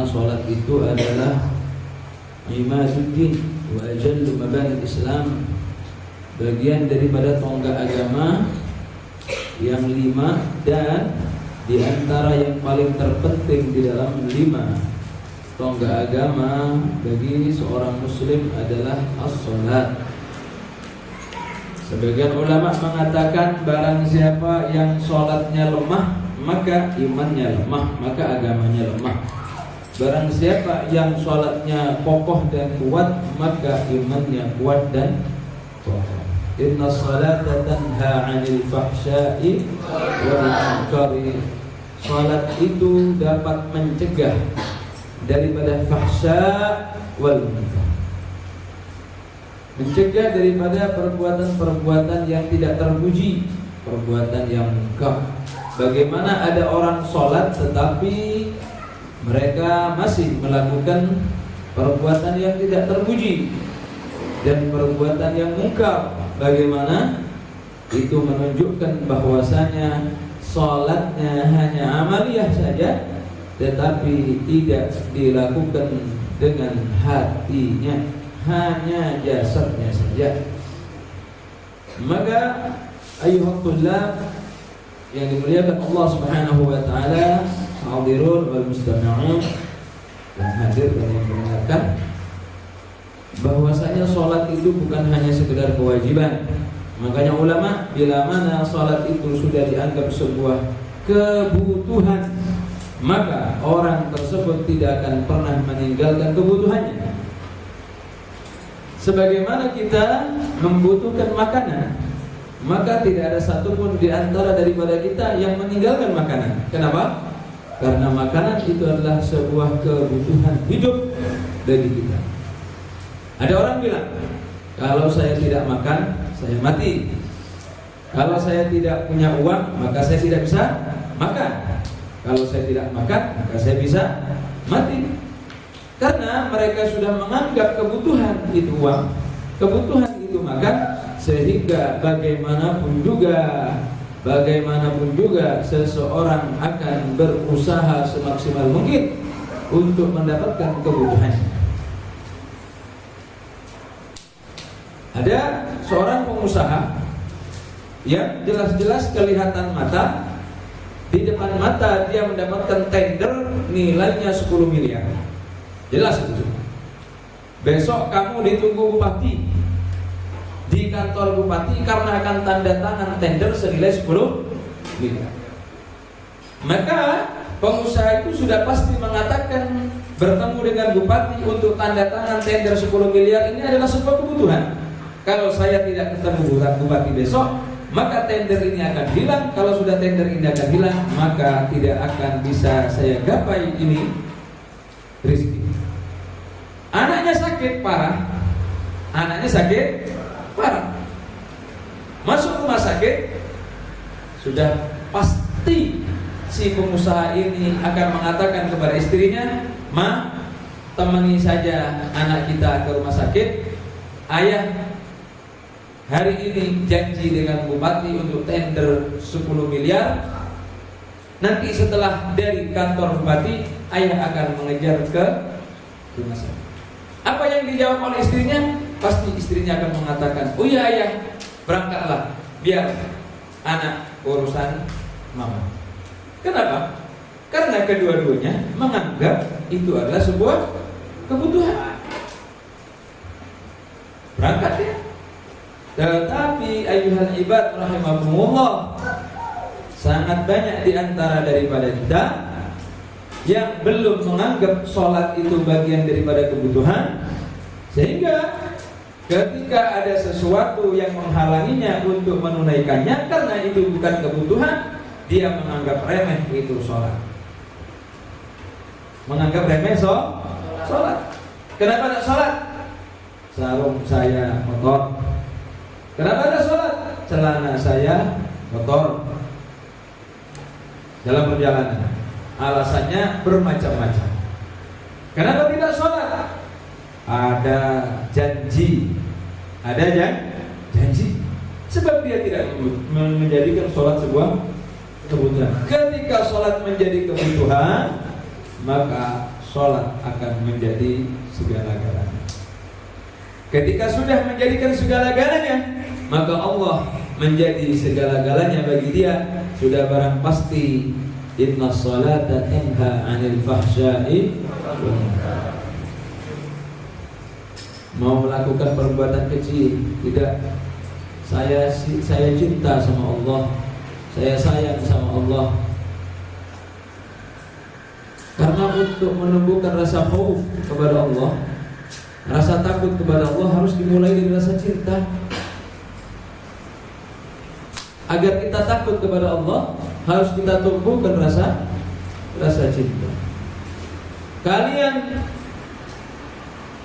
Karena sholat itu adalah imaduddin wa ajallu mabanil Islam, bagian daripada tonggak agama yang 5, dan di antara yang paling terpenting di dalam 5 tonggak agama bagi seorang muslim adalah as-salat. Sebagian ulama mengatakan barang siapa yang sholatnya lemah, maka imannya lemah, maka agamanya lemah. Barang siapa yang sholatnya kokoh dan kuat, maka imannya kuat dan kokoh. Inna salata tanha 'anil fahsya'i wal munkari. Salat itu dapat mencegah daripada fahsya wal munkar, mencegah daripada perbuatan-perbuatan yang tidak terpuji, perbuatan yang munkar. Bagaimana ada orang sholat tetapi mereka masih melakukan perbuatan yang tidak terpuji dan perbuatan yang munkar? Bagaimana? Itu menunjukkan bahwasanya sholatnya hanya amaliyah saja, tetapi tidak dilakukan dengan hatinya, hanya jasadnya saja. Maka ayyuhat thullab yang dimuliakan Allah Subhanahu wa taala, hadirun wal mustami'un, yang hadir dan yang mendengarkan, bahwasanya sholat itu bukan hanya sekedar kewajiban. Makanya ulama, bila mana sholat itu sudah dianggap sebuah kebutuhan, maka orang tersebut tidak akan pernah meninggalkan kebutuhannya. Sebagaimana kita membutuhkan makanan, maka tidak ada satupun di antara daripada kita yang meninggalkan makanan. Kenapa? Karena makanan itu adalah sebuah kebutuhan hidup bagi kita. Ada orang bilang, kalau saya tidak makan, saya mati. Kalau saya tidak punya uang, maka saya tidak bisa makan. Kalau saya tidak makan, maka saya bisa mati. Karena mereka sudah menganggap kebutuhan itu uang, kebutuhan itu makan, sehingga bagaimanapun juga seseorang akan berusaha semaksimal mungkin untuk mendapatkan kebutuhannya. Ada seorang pengusaha yang jelas-jelas kelihatan mata, di depan mata dia mendapatkan tender nilainya 10 miliar. Jelas itu. Besok kamu ditunggu bupati di kantor bupati karena akan tanda tangan tender senilai 10 miliar. Maka pengusaha itu sudah pasti mengatakan bertemu dengan bupati untuk tanda tangan tender 10 miliar ini adalah sebuah kebutuhan. Kalau saya tidak ketemu bupati besok, maka tender ini akan hilang. Kalau sudah tender ini akan hilang, maka tidak akan bisa saya gapai ini rezeki. Anaknya sakit parah. Masuk rumah sakit, sudah pasti si pengusaha ini akan mengatakan kepada istrinya, "Ma, temani saja anak kita ke rumah sakit. Ayah hari ini janji dengan bupati untuk tender 10 miliar. Nanti setelah dari kantor bupati, ayah akan mengejar ke rumah sakit." Apa yang dijawab oleh istrinya? Pasti istrinya akan mengatakan, "Oh iya ayah, berangkatlah, biar anak urusan mama." Kenapa? Karena kedua-duanya menganggap itu adalah sebuah kebutuhan. Berangkat ya. Tetapi ayyuhal ibad rahimakumullah, sangat banyak di antara daripada kita yang belum menganggap sholat itu bagian daripada kebutuhan, sehingga ketika ada sesuatu yang menghalanginya untuk menunaikannya karena itu bukan kebutuhan, dia menganggap remeh itu sholat. Menganggap remeh sholat. Kenapa tidak sholat? Sarung saya kotor. Kenapa tidak sholat? Celana saya kotor. Dalam perjalanan, alasannya bermacam-macam. Kenapa tidak sholat? Ada janji. Sebab dia tidak menjadikan sholat sebuah kebutuhan. Ketika sholat menjadi kebutuhan, maka sholat akan menjadi segala-galanya. Ketika sudah menjadikan segala-galanya, maka Allah menjadi segala-galanya bagi dia. Sudah barang pasti inna sholata tanha 'anil fahsya'i wal munkar. Mau melakukan perbuatan kecil, tidak. Saya cinta sama Allah, saya sayang sama Allah. Karena untuk menumbuhkan rasa khauf kepada Allah, rasa takut kepada Allah harus dimulai dari rasa cinta. Agar kita takut kepada Allah, harus kita tumbuhkan rasa cinta. Kalian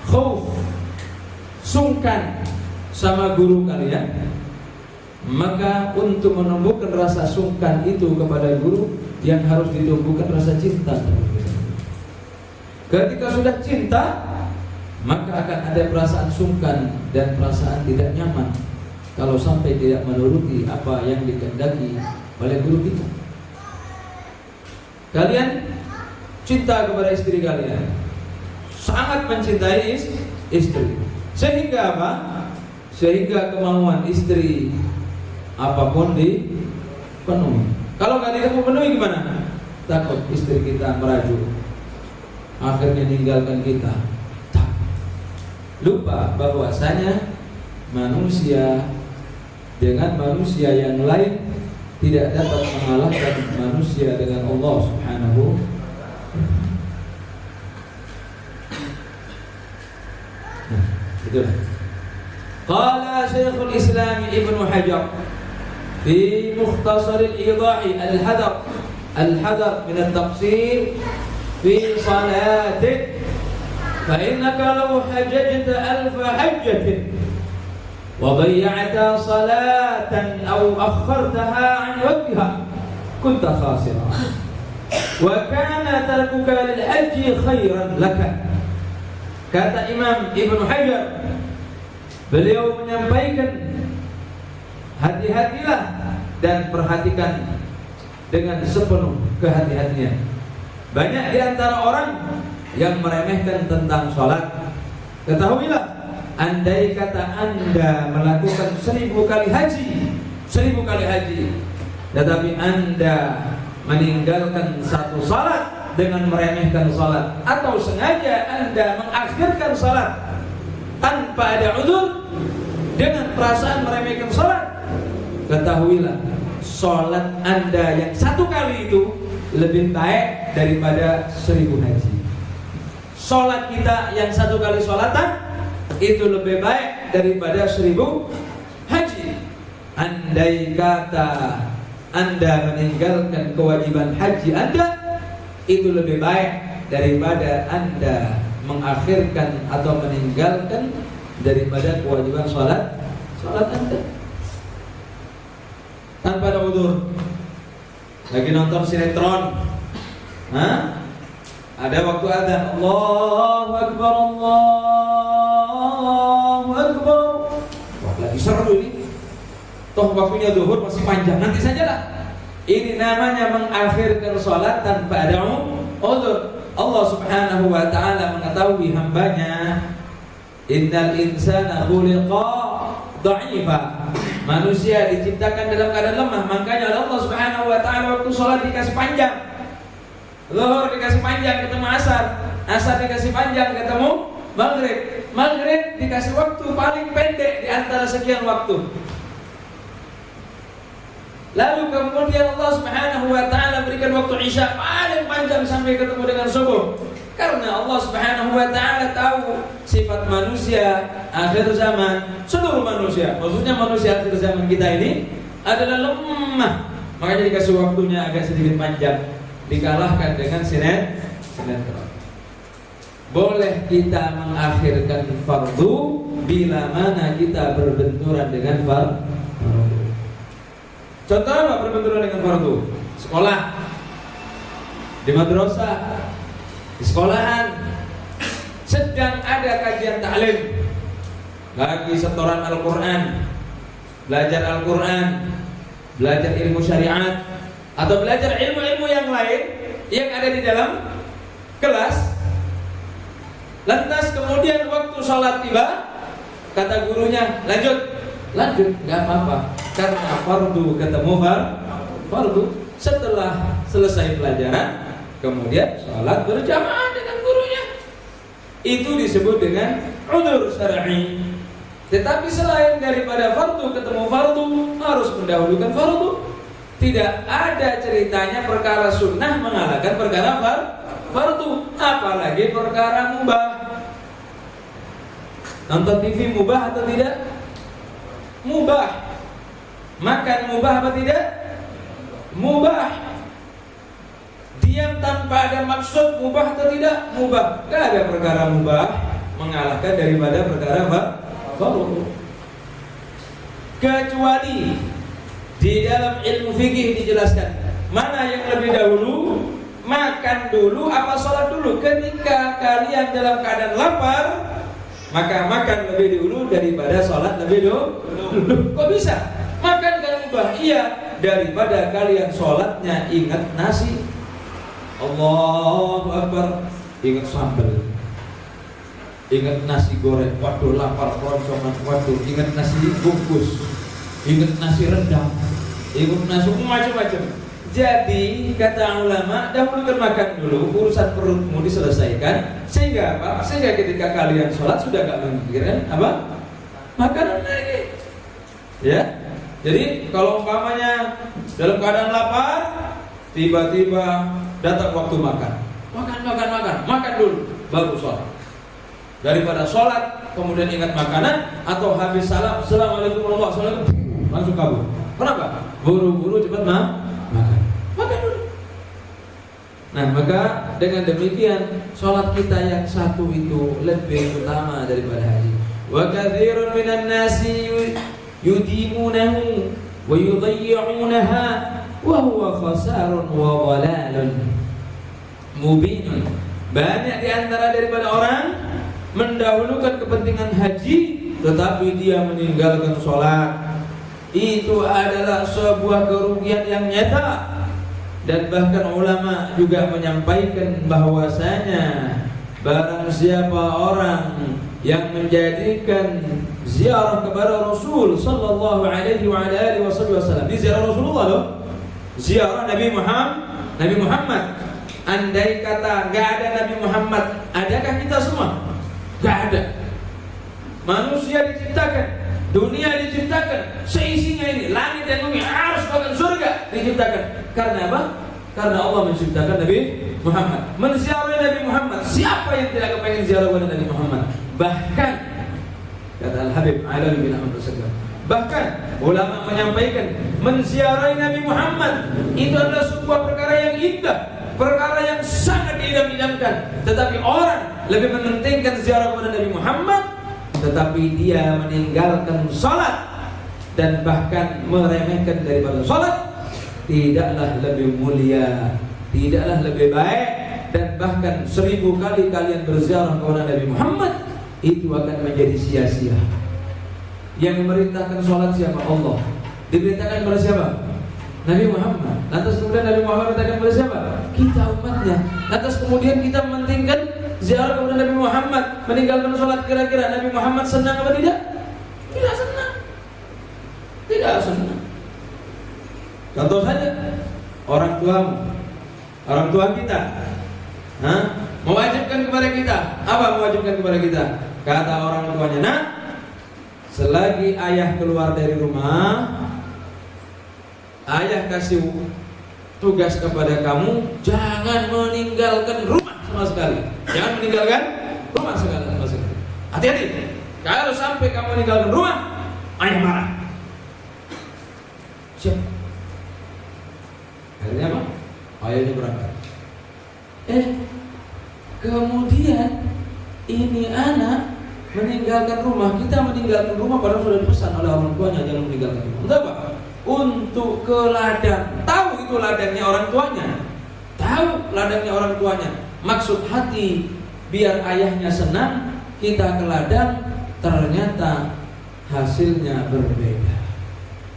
khauf, sungkan sama guru kalian, maka untuk menumbuhkan rasa sungkan itu kepada guru, yang harus ditumbuhkan rasa cinta. Ketika sudah cinta, maka akan ada perasaan sungkan dan perasaan tidak nyaman kalau sampai tidak menuruti apa yang dikehendaki oleh guru kita. Kalian cinta kepada istri kalian, sangat mencintai istri. Sehingga apa? Sehingga kemauan istri apapun dipenuhi. Kalau nggak dipenuhi gimana? Takut istri kita merajuk, akhirnya meninggalkan kita. Lupa bahwasanya manusia dengan manusia yang lain tidak dapat mengalahkan manusia dengan Allah Subhanahu. Itulah. Qala Syekhul Islam Ibnu Hajar fi Mukhtasar al-Idah al-Hadar min at-taqsir fi salatik fa innaka law hajjata alf hajjatin وضيعت صلاة أو أخرتها عن وقتها كنت خاسرا وكان تركك للحج خيرا لك. Kata Imam Ibnu Hajar, beliau menyampaikan, hati-hatilah dan perhatikan dengan sepenuh kehati-hatian. Banyak di antara orang yang meremehkan tentang sholat. Ketahuilah, andai kata Anda melakukan 1000 kali haji, tetapi Anda meninggalkan satu salat dengan meremehkan salat, atau sengaja Anda mengakhirkan salat tanpa ada uzur dengan perasaan meremehkan salat, ketahuilah salat Anda yang 1 kali itu lebih baik daripada 1000 haji. Salat kita yang 1 kali salatan itu lebih baik daripada 1000 haji. Andai kata Anda meninggalkan kewajiban haji Anda, itu lebih baik daripada Anda mengakhirkan atau meninggalkan daripada kewajiban salat Anda. Tanpa ada udzur. Lagi nonton sinetron, ada waktu adzan, Allahu Akbar, Allahu Akbar. Wah, lagi seru ini. Toh waktunya zuhur masih panjang, nanti sajalah. Ini namanya mengakhirkan sholat tanpa ada uzur. Allah Subhanahu wa ta'ala mengetahui hambanya. Innal insana khuliqa dha'ifa. Manusia diciptakan dalam keadaan lemah. Makanya Allah Subhanahu wa ta'ala waktu sholat dikasih panjang. Zuhur dikasih panjang ketemu asar, asar dikasih panjang ketemu maghrib, maghrib dikasih waktu paling pendek di antara sekian waktu. Lalu kemudian Allah Subhanahu wa ta'ala berikan waktu isya paling panjang sampai ketemu dengan subuh. Karena Allah Subhanahu wa ta'ala tahu sifat manusia akhir zaman, seluruh manusia, maksudnya manusia akhir zaman kita ini adalah lemah. Makanya dikasih waktunya agak sedikit panjang, dikalahkan dengan sinetron. Boleh kita mengakhirkan fardu bila mana kita berbenturan dengan fardu. Contoh apa berbenturan dengan fardu? Sekolah, di madrasah, di sekolahan sedang ada kajian ta'lim, lagi setoran Al-Quran, belajar Al-Quran, belajar ilmu syariat, atau belajar ilmu-ilmu yang lain yang ada di dalam kelas. Lantas kemudian waktu sholat tiba, kata gurunya, lanjut, nggak apa-apa, karena fardu ketemu fardu. Setelah selesai pelajaran, kemudian sholat berjamaah dengan gurunya. Itu disebut dengan udzur syar'i. Tetapi selain daripada fardu ketemu fardu, harus mendahulukan fardu. Tidak ada ceritanya perkara sunnah mengalahkan perkara fardu, apalagi perkara mubah. Nonton TV mubah atau tidak? Mubah. Makan mubah apa tidak? Mubah. Diam tanpa ada maksud mubah atau tidak? Mubah. Gak ada perkara mubah mengalahkan daripada perkara fardu. Kecuali di dalam ilmu fikih dijelaskan mana yang lebih dahulu, makan dulu apa sholat dulu. Ketika kalian dalam keadaan lapar, maka makan lebih dulu daripada sholat lebih dulu. Kok bisa? Makan kan mubah? Iya, daripada kalian sholatnya ingat nasi. Allahu Akbar, ingat sambal, ingat nasi goreng, waduh lapar keroncongan, waduh ingat nasi bungkus, ingat nasi rendang, ingat nasi macam-macam. Jadi kata ulama, dahulukan makan dulu, urusan perutmu diselesaikan. Sehingga apa? Sehingga ketika kalian sholat sudah gak memikirkan apa? Makanan lagi. Ya. Jadi kalau umpamanya dalam keadaan lapar, tiba-tiba datang waktu makan. Makan dulu, baru sholat. Daripada sholat kemudian ingat makanan, atau habis salam, assalamualaikum warahmatullahi wabarakatuh, langsung kabur. Kenapa? Buru-buru cepat makan dulu. Nah, maka dengan demikian sholat kita yang satu itu lebih utama daripada haji. Wa katsirun minan nasi yudimunahu wa yudayyi'unaha wa huwa khasarun wa dhalalun mubinun. Banyak di antara daripada orang mendahulukan kepentingan haji, tetapi dia meninggalkan sholat. Itu adalah sebuah kerugian yang nyata. Dan bahkan ulama juga menyampaikan bahwasanya barang siapa orang yang menjadikan ziarah kepada Rasul sallallahu alaihi wa alihi wasallam, ini ziarah Rasulullah loh, ziarah Nabi Muhammad. Andai kata enggak ada Nabi Muhammad, adakah kita semua? Enggak ada. Manusia diciptakan, dunia diciptakan, seisinya ini, langit dan bumi, harus bahkan surga diciptakan. Karena apa? Karena Allah menciptakan Nabi Muhammad, menziarahi Nabi Muhammad. Siapa yang tidak kepengen ziarah kepada Nabi Muhammad? Bahkan kata Al-Habib Ali bin Ahmad As-Sagaf, bahkan ulama menyampaikan menziarahi Nabi Muhammad itu adalah sebuah perkara yang indah, perkara yang sangat diidam-idamkan. Tetapi orang lebih mementingkan ziarah kepada Nabi Muhammad, tetapi dia meninggalkan salat dan bahkan meremehkan daripada salat. Tidaklah lebih mulia, tidaklah lebih baik, dan bahkan 1000 kali kalian berziarah kepada Nabi Muhammad itu akan menjadi sia-sia. Yang memerintahkan sholat siapa? Allah. Diperintahkan kepada siapa? Nabi Muhammad. Lantas kemudian Nabi Muhammad memerintahkan kepada siapa? Kita umatnya. Lantas kemudian kita mementingkan ziarah kepada Nabi Muhammad, meninggalkan sholat. Kira-kira Nabi Muhammad senang apa tidak? Tidak senang. Tidak senang. Contoh saja, orang tua kita, mewajibkan kepada kita. Apa mewajibkan kepada kita? Kata orang tuanya, nah, selagi ayah keluar dari rumah, ayah kasih tugas kepada kamu, jangan meninggalkan rumah sama sekali. Jangan meninggalkan rumah sama sekali. Hati-hati. Kalau sampai kamu meninggalkan rumah, ayah marah. Siap. Akhirnya apa? Ayahnya berangkat. Kemudian ini anak meninggalkan rumah. Kita meninggalkan rumah padahal sudah dipesan oleh orang tuanya jangan meninggalkan rumah. Untuk apa? Untuk ke ladang. Tahu itu ladangnya orang tuanya. Tahu ladangnya orang tuanya. Maksud hati biar ayahnya senang, kita ke ladang, ternyata hasilnya berbeda.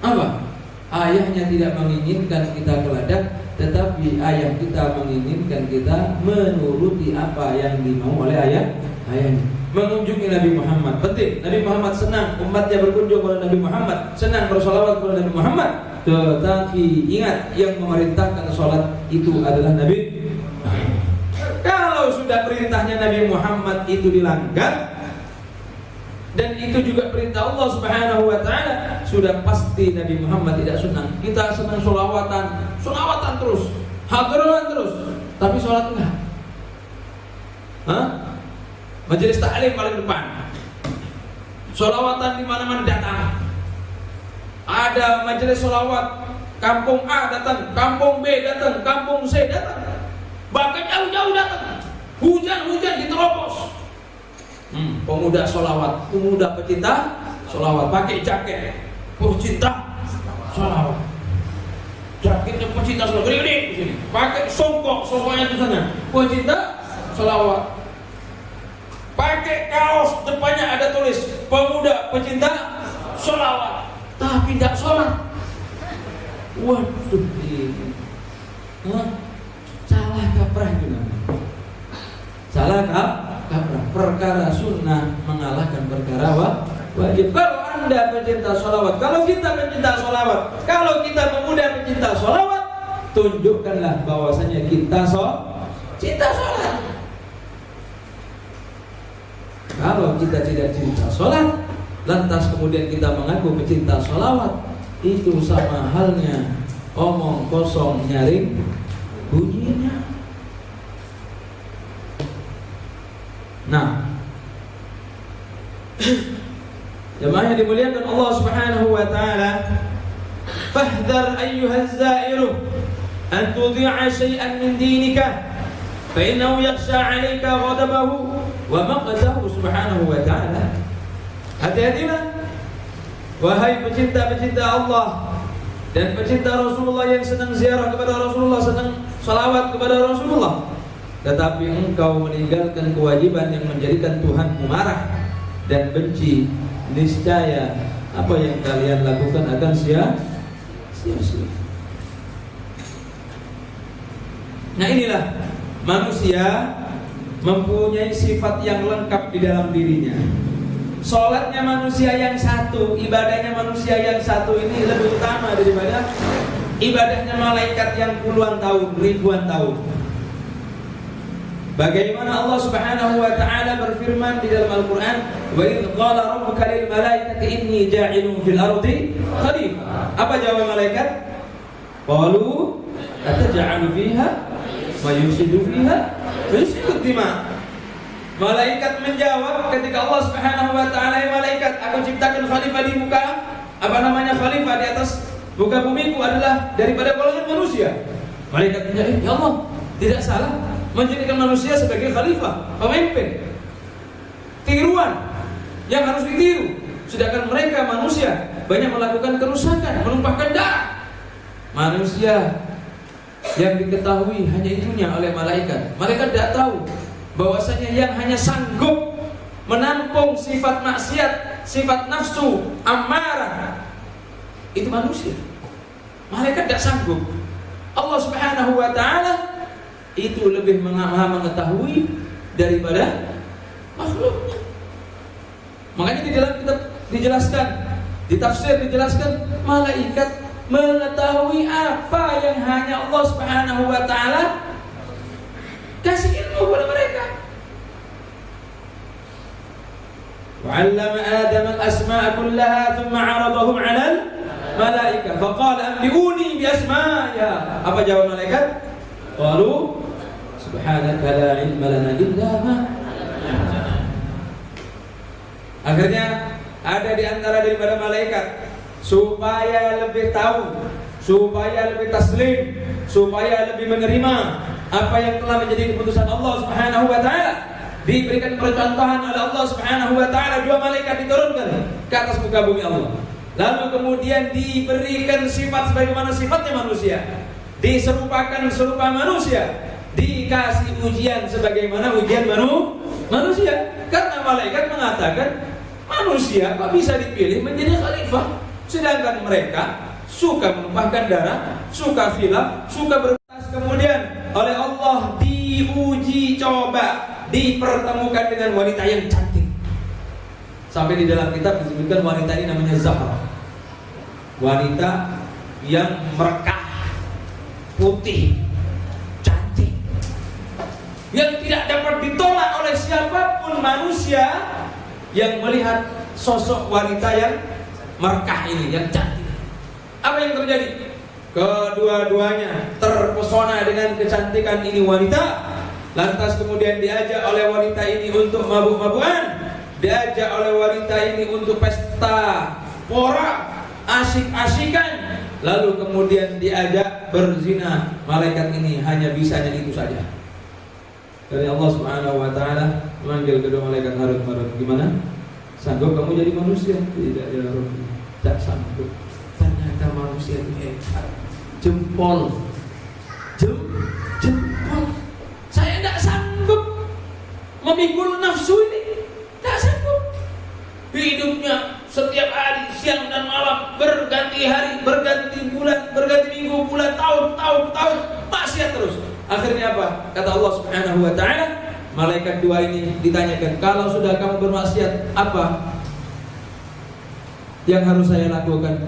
Apa? Ayahnya tidak menginginkan kita ke ladang, tetapi ayah kita menginginkan kita menuruti apa yang dimau oleh ayahnya. Mengunjungi Nabi Muhammad penting. Nabi Muhammad senang umatnya berkunjung kepada Nabi Muhammad, senang bersolawat kepada Nabi Muhammad. Tetapi ingat, yang memerintahkan sholat itu adalah Nabi. Kalau sudah perintahnya Nabi Muhammad itu dilanggar, dan itu juga perintah Allah Subhanahu wa taala, sudah pasti Nabi Muhammad tidak senang. Kita senang solawatan terus, hadrohan terus, tapi sholat enggak. Majelis taklim paling depan, solawatan di mana-mana datang. Ada majelis solawat, kampung A datang, kampung B datang, kampung C datang, bahkan jauh-jauh datang. Hujan diterobos. Pemuda solawat, pemuda pecinta solawat, pakai jaket pecinta solawat, jaketnya pecinta solawat, gede di sini, pakai songkoknya tulisannya pecinta solawat, pakai kaos depannya ada tulis pemuda pecinta solawat, tapi tidak sholat. Waduh, ini salah kaprah juga. Salah kaprah. Perkara sunnah mengalahkan perkara wajib. Kalau Anda pecinta sholawat, kalau kita pecinta sholawat, kalau kita pemuda pecinta sholawat, tunjukkanlah bahwasanya kita cinta sholat. Kalau kita tidak cinta sholat, lantas kemudian kita mengaku pecinta sholawat, itu sama halnya omong kosong nyaring bunyinya. Nah, jemaah yang dimuliakan Allah Subhanahu wa taala, fahdhar ayyuhaz zairu an tudhi'a shay'an min dinika fa innahu yakhsha 'alayka ghadabahu wa maqtahu subhanahu wa ta'ala. Hati-hatilah wahai pecinta-pecinta Allah dan pecinta Rasulullah yang senang ziarah kepada Rasulullah, senang salawat kepada Rasulullah, tetapi engkau meninggalkan kewajiban yang menjadikan Tuhanmu marah dan benci, niscaya apa yang kalian lakukan akan sia-sia. Nah, inilah manusia mempunyai sifat yang lengkap di dalam dirinya. Sholatnya manusia yang satu, ibadahnya manusia yang satu ini lebih utama daripada ibadahnya malaikat yang puluhan tahun, ribuan tahun. Bagaimana Allah Subhanahu wa taala berfirman di dalam Al-Qur'an, "Wa idz qala rabbuka lil malaikati inni ja'ilun fil ardi khalifah." Apa jawab malaikat? Qalu ataj'alu fiha wa yufsidu fiha wa yusfiku dima. Malaikat menjawab ketika Allah Subhanahu wa taala, "Ya malaikat, aku ciptakan khalifah di muka, khalifah di atas muka bumiku adalah daripada golongan manusia." Malaikat menjawab, "Ya Allah, tidak salah menjadikan manusia sebagai khalifah, pemimpin, tiruan yang harus ditiru. Sedangkan mereka manusia banyak melakukan kerusakan, menumpahkan darah. Manusia yang diketahui hanya itunya oleh malaikat. Mereka tidak tahu bahwasanya yang hanya sanggup menampung sifat maksiat, sifat nafsu, amarah, itu manusia. Malaikat tidak sanggup. Allah Subhanahu wa taala itu lebih mengetahui daripada makhluknya. Makanya di dalam kitab dijelaskan, di tafsir dijelaskan, malaikat mengetahui apa yang hanya Allah Subhanahu wa taala kasih ilmu kepada mereka. Wa'allama Adam al-asma'a kullaha thumma 'aradahum 'ala al-malaikah faqala anbi'uni bi asma'iha. Apa jawab malaikat? Qalu subhanaka la ilma lana illa ma 'allamtana. Akhirnya ada di antara daripada malaikat supaya lebih tahu, supaya lebih taslim, supaya lebih menerima apa yang telah menjadi keputusan Allah Subhanahu wa taala. Diberikan percontohan oleh Allah Subhanahu wa taala, dua malaikat diturunkan ke atas muka bumi Allah. Lalu kemudian diberikan sifat sebagaimana sifatnya manusia, diserupakan serupa manusia, dikasih ujian sebagaimana ujian manusia. Karena malaikat mengatakan, manusia kok bisa dipilih menjadi khalifah, sedangkan mereka suka menumpahkan darah, suka khilaf, suka oleh Allah diuji coba, dipertemukan dengan wanita yang cantik. Sampai di dalam kitab disebutkan wanita ini namanya Zahra, wanita yang merekah, putih, cantik, yang tidak dapat ditolak oleh siapapun manusia yang melihat sosok wanita yang merekah ini, yang cantik. Apa yang terjadi? Kedua-duanya terpesona dengan kecantikan ini wanita. Lantas kemudian diajak oleh wanita ini untuk mabuk-mabukan, diajak oleh wanita ini untuk pesta pora, asik-asikan, lalu kemudian diajak berzina. Malaikat ini hanya bisanya itu saja. Dari Allah Subhanahu wa taala memanggil kedua malaikat Harut Marut, gimana? Sanggup kamu jadi manusia? Tidak ya Rabbi, tak sanggup. Ternyata manusia itu hebat. Jempol. Saya tidak sanggup memikul nafsu ini. Tidak sanggup. Hidupnya setiap hari, siang dan malam, berganti hari, berganti bulan, berganti minggu, bulan, tahun, maksiat terus. Akhirnya apa? Kata Allah Subhanahu wa taala, malaikat dua ini ditanyakan, kalau sudah kamu bermaksiat, apa yang harus saya lakukan?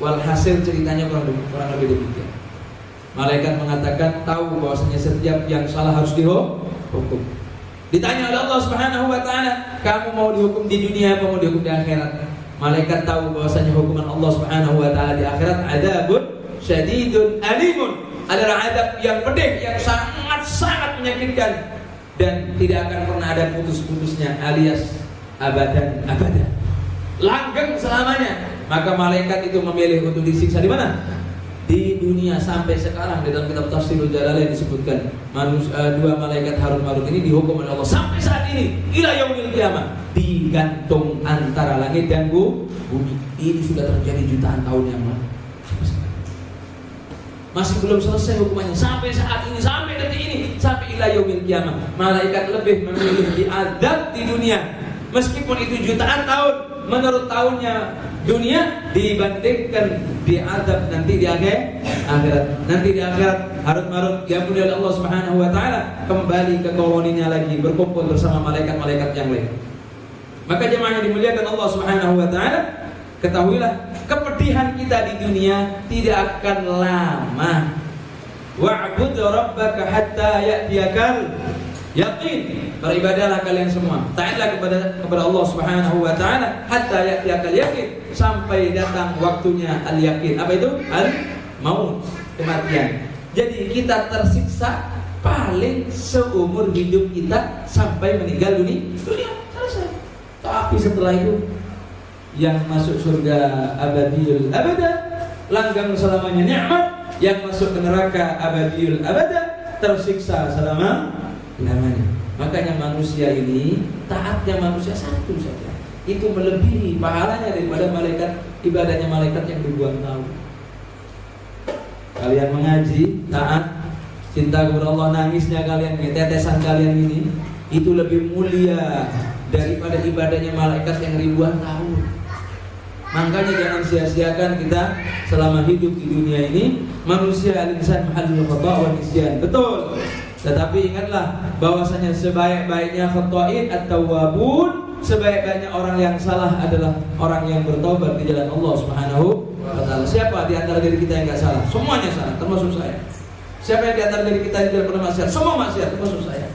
Walhasil ceritanya kurang lebih demikian. Malaikat mengatakan, tahu bahwasanya setiap yang salah harus dihukum. Ditanya oleh Allah Subhanahu wa taala, kamu mau dihukum di dunia apa mau dihukum di akhirat? Malaikat tahu bahwasanya hukuman Allah Subhanahu wa taala di akhirat adzabun syadidun alimun, adalah azab yang pedih, yang sangat menyakitkan dan tidak akan pernah ada putus-putusnya, alias abadan, langgeng selamanya. Maka malaikat itu memilih untuk disiksa di mana? Di dunia. Sampai sekarang di dalam kitab Tafsirul Jalalain disebutkan dua malaikat Harut Marut ini dihukum oleh Allah sampai saat ini ila yaumil qiyamah, digantung antara langit dan bumi. Ini sudah terjadi jutaan tahun yang lalu, masih belum selesai hukumannya sampai saat ini, sampai detik ini, sampai ila yaumil qiyamah. Malaikat lebih memilih diazab di dunia meskipun itu jutaan tahun menurut tahunnya dunia dibandingkan diazab nanti di akhirat. Nanti di akhirat Harut Marut diampuni oleh Allah Subhanahu wa taala, kembali ke koloninya lagi, berkumpul bersama malaikat-malaikat yang lain. Maka jemaah yang dimuliakan Allah Subhanahu wa taala, ketahuilah kepedihan kita di dunia tidak akan lama. Wa'bud rabbaka hatta ya'tiyakal yaqin. Beribadahlah kalian semua, taatlah kepada Allah Subhanahu wa taala hatta ya'tiyakal yaqin, sampai datang waktunya al-yaqin. Apa itu? Al-maut, kematian. Jadi kita tersiksa paling seumur hidup kita sampai meninggal dunia, selesai. Tapi setelah itu yang masuk surga abadiyul abada, langgeng selamanya nikmat. Yang masuk ke neraka abadiyul abada, tersiksa selama-lamanya. Makanya manusia ini, taatnya manusia satu saja, itu melebihi pahalanya daripada malaikat, ibadahnya malaikat yang ribuan tahun. Kalian mengaji, taat, cinta kepada Allah, nangisnya kalian, tetesan kalian ini, itu lebih mulia daripada ibadahnya malaikat yang ribuan tahun. Makanya jangan sia-siakan kita selama hidup di dunia ini. Manusia al-insan mahallul khata' wa nisyan. Betul. Tetapi ingatlah bahwasanya sebaik-baiknya khata'in at-tawwabun, sebaik-baiknya orang yang salah adalah orang yang bertobat di jalan Allah Subhanahu wa taala. Siapa di antara diri kita yang enggak salah? Semuanya salah, termasuk saya. Siapa yang di antara diri kita yang tidak pernah maksiat? Semua maksiat, termasuk saya.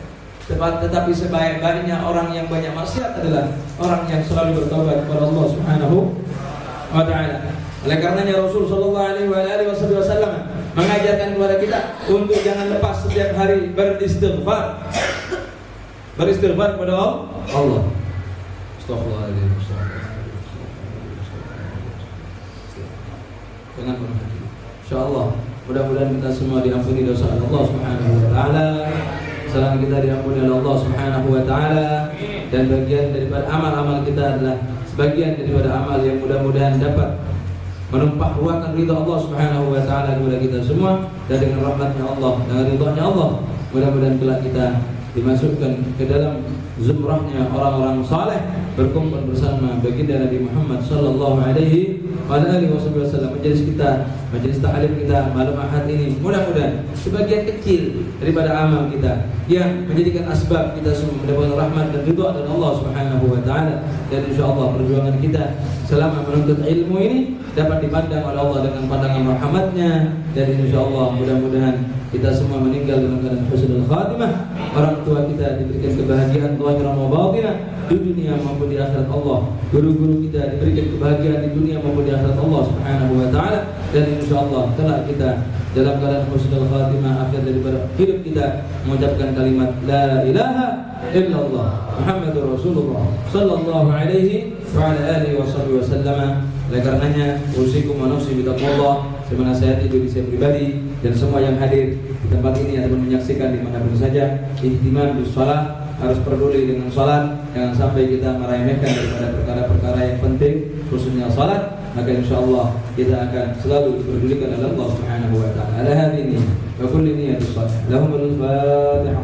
Tetapi sebaik-baiknya orang yang banyak maksiat adalah orang yang selalu bertobat kepada Allah Subhanahu wa taala. Oleh karenanya Rasul sallallahu alaihi wasallam mengajarkan kepada kita untuk jangan lepas setiap hari beristighfar. Beristighfar kepada Allah. Astagfirullahaladzim. Dengan berhati. Insyaallah mudah-mudahan kita semua diampuni dosa Allah Subhanahu wa taala. Salam kita diampuni oleh Allah Subhanahu wa taala, dan bagian daripada amal-amal kita adalah sebagian daripada amal yang mudah-mudahan dapat menumpah ruahkan ridha Allah Subhanahu wa taala kepada kita semua, dan dengan rahmatnya Allah, dengan ridhanya Allah, mudah-mudahan kelak kita dimasukkan ke dalam zumrahnya orang-orang saleh, berkumpul bersama baginda Nabi Muhammad sallallahu alaihi wasallam. Majelis kita, majelis ta'lim kita malam Ahad ini mudah-mudahan sebagian kecil daripada amal kita yang menjadikan asbab kita semua mendapatkan rahmat dan ridha dari Allah Subhanahu wa taala, dan insyaallah perjuangan kita selama menuntut ilmu ini dapat dipandang oleh Allah dengan pandangan rahmatnya, dan insyaallah mudah-mudahan kita semua meninggal dalam keadaan husnul khatimah. Orang tua kita diberikan kebahagiaan zahiran wa batinah di dunia maupun di akhirat Allah. Guru-guru kita diberikan kebahagiaan di dunia maupun di akhirat Allah Subhanahu wa taala, dan insyaallah kelak kita dalam keadaan husnul khatimah akhir daripada hidup kita mengucapkan kalimat la ilaha illallah Muhammadur Rasulullah sallallahu alaihi wa ala alihi wasallam. Oleh karenanya usikum wa nafsi bitaqwallah, saya menasihati diri saya pribadi dan semua yang hadir di tempat ini ataupun menyaksikan dimanapun saja, ihtimam bis shalah, harus peduli dengan salat, jangan sampai kita meremehkan daripada perkara-perkara yang penting khususnya salat, maka insyaallah kita akan selalu diperdulikan oleh Allah Subhanahu wa taala. Ala hadhihi wa kulli niyatin salih. Lahumul Fatihah.